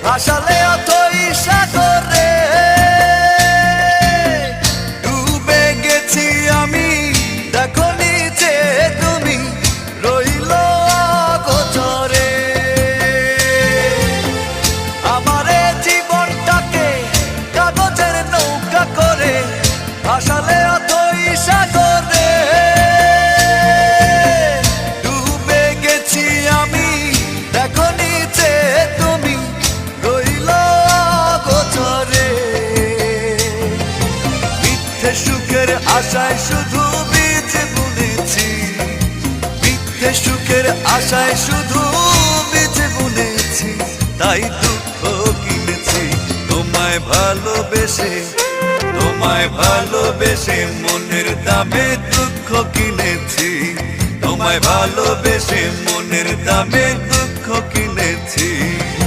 ভাসালে অথই সাগরে। ডুবে গেছি আমি, দেখো নিচে তুমি রইল অগোচরে। আমারে জীবনটাকে কাগজের নৌকা করে ভাসালে অথই সাগরে। ডুবে গেছি আমি, দেখো নিচে তুমি রইল অগোচরে। মিথ্যে সুখের আশায় শুধু বীজ বুনেছি, মিথ্যে সুখের আশায় শুধু বীজ বুনেছি। তাই দুঃখ কিনেছি তোমায় ভালোবেসে, তোমায় ভালোবেসে মনের দামে দুঃখ কিনেছি। তোমায় ভালোবেসে মনের দামে দুঃখ কিনেছি।